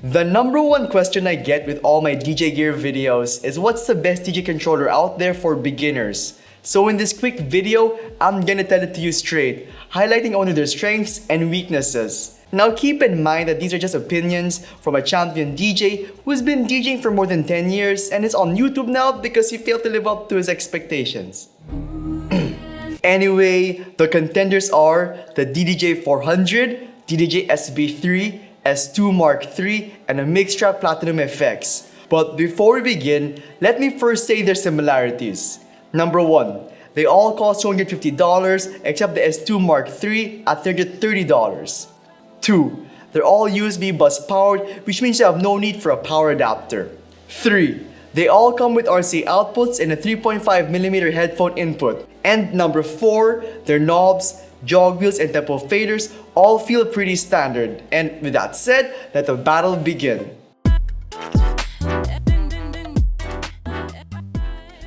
The number one question I get with all my DJ gear videos is what's the best DJ controller out there for beginners? So in this quick video, I'm gonna tell it to you straight, highlighting only their strengths and weaknesses. Now keep in mind that these are just opinions from a champion DJ who's been DJing for more than 10 years and is on YouTube now because he failed to live up to his expectations. Anyway, the contenders are the DDJ 400, DDJ SB3, S2 Mark III, and a Mixtrack Platinum FX. But before we begin, let me first say their similarities. Number 1, they all cost $250 except the S2 Mark III at $330. 2, they're all USB bus powered, which means you have no need for a power adapter. 3, they all come with RCA outputs and a 3.5mm headphone input. And number 4, their knobs, jog wheels, and tempo faders all feel pretty standard. And with that said, let the battle begin.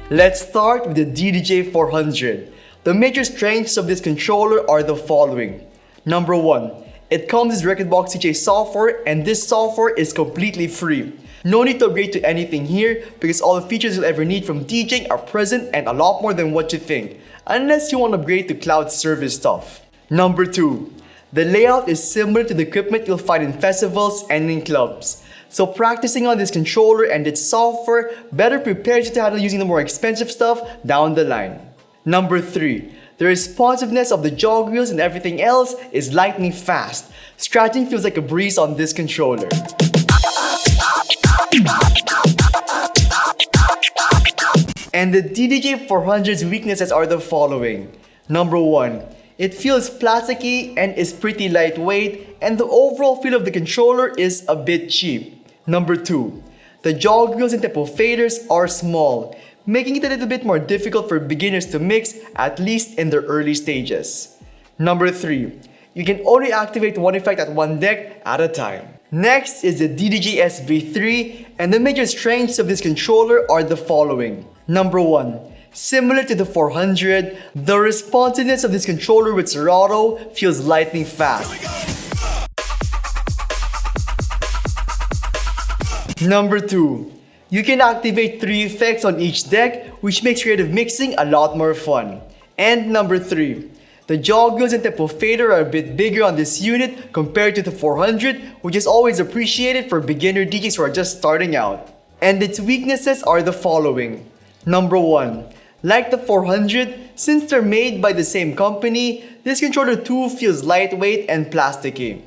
Let's start with the DDJ 400. The major strengths of this controller are the following. Number 1, it comes with Rekordbox DJ software, and this software is completely free. No need to upgrade to anything here because all the features you'll ever need from DJing are present and a lot more than what you think, unless you want to upgrade to cloud service stuff. Number 2, the layout is similar to the equipment you'll find in festivals and in clubs. So practicing on this controller and its software better prepares you to handle using the more expensive stuff down the line. Number 3, the responsiveness of the jog wheels and everything else is lightning fast. Scratching feels like a breeze on this controller. And the DDJ 400's weaknesses are the following. Number 1, it feels plasticky and is pretty lightweight, and the overall feel of the controller is a bit cheap. Number 2, the jog wheels and tempo faders are small, making it a little bit more difficult for beginners to mix, at least in their early stages. Number 3, you can only activate one effect at one deck at a time. Next is the DDJ SB3, and the major strengths of this controller are the following. Number 1, similar to the 400, the responsiveness of this controller with Serato feels lightning fast. Number 2, you can activate 3 effects on each deck, which makes creative mixing a lot more fun. And number 3, the jog wheels and tempo fader are a bit bigger on this unit compared to the 400, which is always appreciated for beginner DJs who are just starting out. And its weaknesses are the following. Number 1, like the 400, since they're made by the same company, this controller too feels lightweight and plasticky.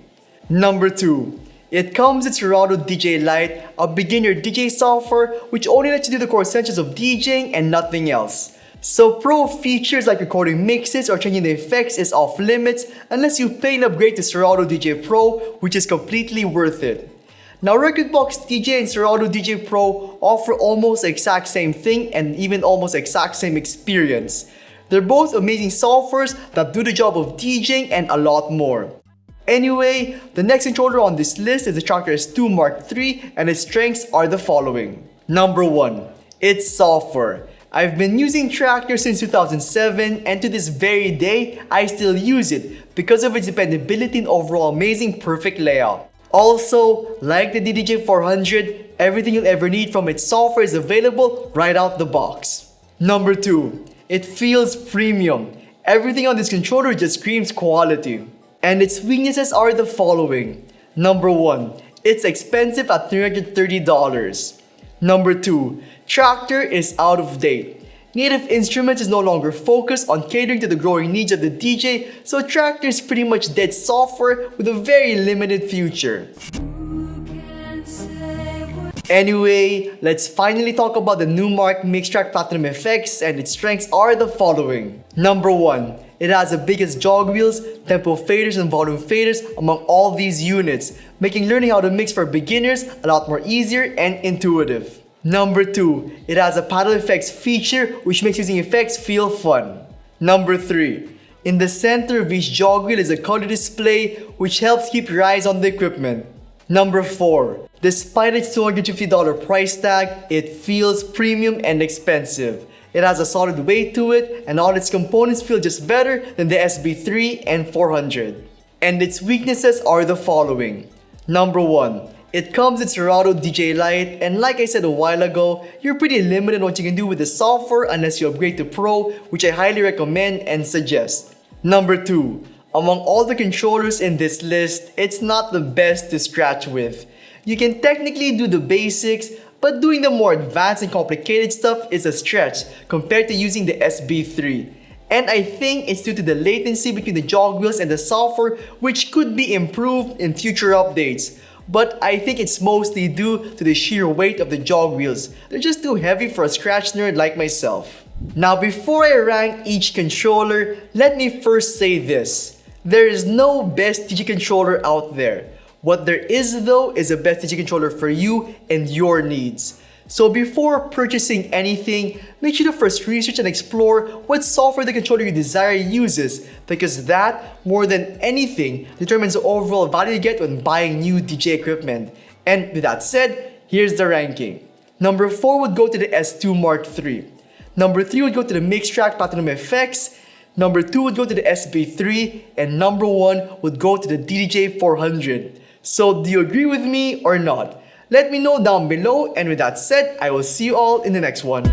Number 2, it comes with Serato DJ Lite, a beginner DJ software which only lets you do the core essentials of DJing and nothing else. So pro features like recording mixes or changing the effects is off limits unless you pay and upgrade to Serato DJ Pro, which is completely worth it. Now Rekordbox DJ and Serato DJ Pro offer almost the exact same thing and even almost exact same experience. They're both amazing softwares that do the job of DJing and a lot more. Anyway, the next controller on this list is the Traktor S2 Mark III, and its strengths are the following. Number 1, its software. I've been using Traktor since 2007, and to this very day, I still use it because of its dependability and overall amazing perfect layout. Also, like the DDJ 400, everything you'll ever need from its software is available right out the box. Number 2, it feels premium. Everything on this controller just screams quality. And its weaknesses are the following. Number 1, it's expensive at $330. Number 2, Traktor is out of date. Native Instruments is no longer focused on catering to the growing needs of the DJ, so Traktor is pretty much dead software with a very limited future. Anyway, let's finally talk about the Numark Mixtrack Platinum FX, and its strengths are the following. Number 1, it has the biggest jog wheels, tempo faders, and volume faders among all these units, making learning how to mix for beginners a lot more easier and intuitive. Number 2, it has a paddle effects feature which makes using effects feel fun. Number 3, in the center of each jog wheel is a color display which helps keep your eyes on the equipment. Number 4, despite its $250 price tag, it feels premium and expensive. It has a solid weight to it, and all its components feel just better than the SB3 and 400. And its weaknesses are the following. Number 1, It comes with Serato DJ Lite, and like I said a while ago, you're pretty limited on what you can do with the software unless you upgrade to Pro, which I highly recommend and suggest. Number 2. Among all the controllers in this list, it's not the best to scratch with. You can technically do the basics, but doing the more advanced and complicated stuff is a stretch compared to using the SB3. And I think it's due to the latency between the jog wheels and the software, which could be improved in future updates. But I think it's mostly due to the sheer weight of the jog wheels. They're just too heavy for a scratch nerd like myself. Now before I rank each controller, let me first say this. There is no best DJ controller out there. What there is though is a best DJ controller for you and your needs. So before purchasing anything, make sure to first research and explore what software the controller you desire uses, because that, more than anything, determines the overall value you get when buying new DJ equipment. And with that said, here's the ranking. Number 4 would go to the S2 Mark III. Number 3 would go to the Mixtrack Platinum FX. Number 2 would go to the SB3. And number 1 would go to the DDJ 400. So do you agree with me or not? Let me know down below, and with that said, I will see you all in the next one.